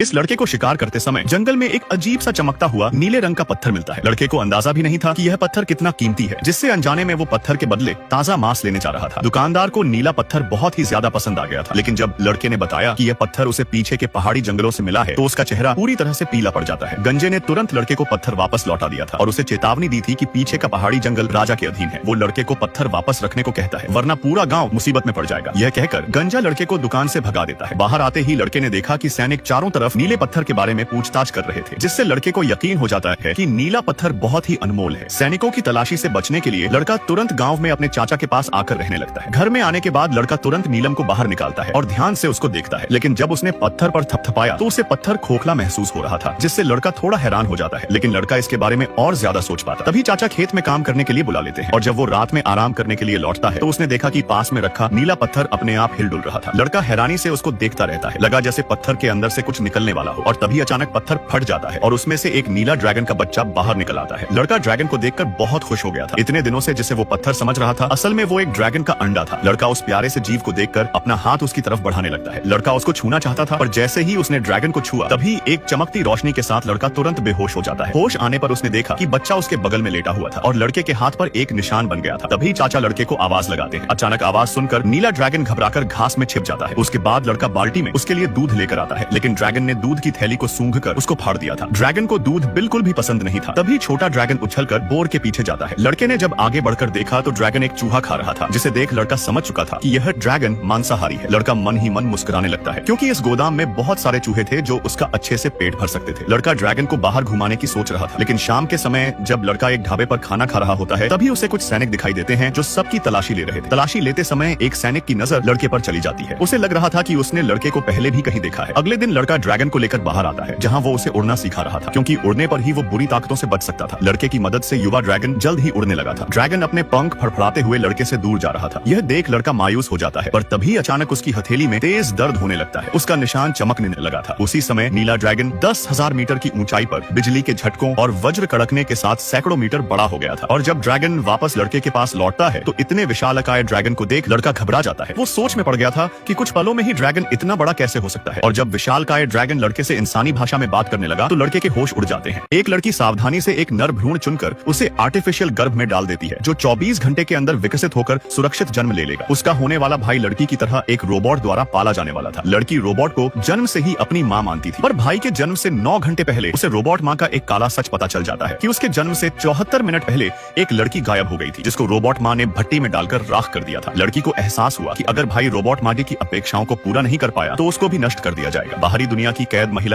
इस लड़के को शिकार करते समय जंगल में एक अजीब सा चमकता हुआ नीले रंग का पत्थर मिलता है। लड़के को अंदाजा भी नहीं था कि यह पत्थर कितना कीमती है, जिससे अनजाने में वो पत्थर के बदले ताजा मांस लेने जा रहा था। दुकानदार को नीला पत्थर बहुत ही ज्यादा पसंद आ गया था, लेकिन जब लड़के ने बताया कि यह पत्थर उसे पीछे के पहाड़ी जंगलों से मिला है तो उसका चेहरा पूरी तरह से पीला पड़ जाता है। गंजे ने तुरंत लड़के को पत्थर वापस लौटा दिया था और उसे चेतावनी दी थी कि पीछे का पहाड़ी जंगल राजा के अधीन है। वो लड़के को पत्थर वापस रखने को कहता है, वरना पूरा गाँव मुसीबत में पड़ जाएगा। यह कहकर गंजा लड़के को दुकान से भगा देता है। बाहर आते ही लड़के ने देखा कि सैनिक चारों तरफ नीले पत्थर के बारे में पूछताछ कर रहे थे, जिससे लड़के को यकीन हो जाता है कि नीला पत्थर बहुत ही अनमोल है। सैनिकों की तलाशी से बचने के लिए लड़का तुरंत गांव में अपने चाचा के पास आकर रहने लगता है। घर में आने के बाद लड़का तुरंत नीलम को बाहर निकालता है और ध्यान से उसको देखता है, लेकिन जब उसने पत्थर पर थपथपाया तो उसे पत्थर खोखला महसूस हो रहा था, जिससे लड़का थोड़ा हैरान हो जाता है। लेकिन लड़का इसके बारे में और ज्यादा सोच पाता। तभी चाचा खेत में काम करने के लिए बुला लेते हैं और जब वो रात में आराम करने के लिए लौटता है तो उसने देखा कि पास में रखा नीला पत्थर अपने आप हिल डुल रहा था। लड़का हैरानी से उसको देखता रहता है, लगा जैसे पत्थर के अंदर से कुछ निकलने वाला हो, और तभी अचानक पत्थर फट जाता है और उसमें से एक नीला ड्रैगन का बच्चा बाहर निकल आता है। लड़का ड्रैगन को देखकर बहुत खुश हो गया था। इतने दिनों से जिसे वो पत्थर समझ रहा था, असल में वो एक ड्रैगन का अंडा था। लड़का उस प्यारे से जीव को देखकर अपना हाथ उसकी तरफ बढ़ाने लगता है। लड़का उसको छूना चाहता था, पर जैसे ही उसने ड्रैगन को छुआ तभी एक चमकती रोशनी के साथ लड़का तुरंत बेहोश हो जाता है। होश आने पर उसने देखा कि बच्चा उसके बगल में लेटा हुआ था और लड़के के हाथ पर एक निशान बन गया था। तभी चाचा लड़के को आवाज लगाते हैं। अचानक आवाज सुनकर नीला ड्रैगन घबराकर घास में छिप जाता है। उसके बाद लड़का बाल्टी में उसके लिए दूध लेकर आता है, लेकिन ड्रैगन ने दूध की थैली को सूंघकर उसको फाड़ दिया था। ड्रैगन को दूध बिल्कुल भी पसंद नहीं था। तभी छोटा ड्रैगन उछलकर बोर के पीछे जाता है। लड़के ने जब आगे बढ़कर देखा तो ड्रैगन एक चूहा खा रहा था, जिसे देख लड़का समझ चुका था कि यह ड्रैगन मांसाहारी है। लड़का मन ही मन मुस्कुराने लगता है, क्योंकि इस गोदाम में बहुत सारे चूहे थे जो उसका अच्छे से पेट भर सकते थे। लड़का ड्रैगन को बाहर घुमाने की सोच रहा था, लेकिन शाम के समय जब लड़का एक ढाबे पर खाना खा रहा होता है तभी उसे कुछ सैनिक दिखाई देते हैं जो सबकी तलाशी ले रहे थे। तलाशी लेते समय एक सैनिक की नजर लड़के पर चली जाती है। उसे लग रहा था कि उसने लड़के को पहले भी कहीं देखा है। अगले दिन लड़का ड्रैगन को लेकर बाहर आता है, जहाँ वो उसे उड़ना सिखा रहा था, क्योंकि उड़ने पर ही वो बुरी ताकतों से बच सकता था। लड़के की मदद से युवा ड्रैगन जल्द ही उड़ने लगा था। ड्रैगन अपने पंख फड़फड़ाते हुए लड़के से दूर जा रहा था। यह देख लड़का मायूस हो जाता है, पर तभी अचानक उसकी हथेली में तेज दर्द होने लगता है। उसका निशान चमकने लगा था। उसी समय नीला ड्रैगन 10,000 मीटर की ऊंचाई पर बिजली के झटकों और वज्र कड़कने के साथ सैकड़ों मीटर बड़ा हो गया था। और जब ड्रैगन वापस लड़के के पास लौटता है तो इतने विशालकाय ड्रैगन को देख लड़का घबरा जाता है। वो सोच में पड़ गया था कि कुछ पलों में ही ड्रैगन इतना बड़ा कैसे हो सकता है। और जब विशालकाय ड्रैगन लड़के से इंसानी भाषा में बात करने लगा तो लड़के के होश उड़ जाते हैं। एक लड़की सावधानी से एक नर भ्रूण चुनकर उसे आर्टिफिशियल गर्भ में डाल देती है, जो 24 घंटे के अंदर विकसित होकर सुरक्षित जन्म ले लेगा। उसका होने वाला भाई लड़की की तरह एक रोबोट द्वारा पाला जाने वाला था। लड़की रोबोट को जन्म से ही अपनी मां मानती थी, पर भाई के जन्म से 9 घंटे पहले उसे रोबोट मां का एक काला सच पता चल जाता है कि उसके जन्म से 74 मिनट पहले एक लड़की गायब हो गई थी, जिसको रोबोट मां ने भट्टी में डालकर राख कर दिया था। लड़की को एहसास हुआ कि अगर भाई रोबोट मां की अपेक्षाओं को पूरा नहीं कर पाया तो उसको भी नष्ट कर दिया जाएगा। बाहरी दुनिया की कैद महिला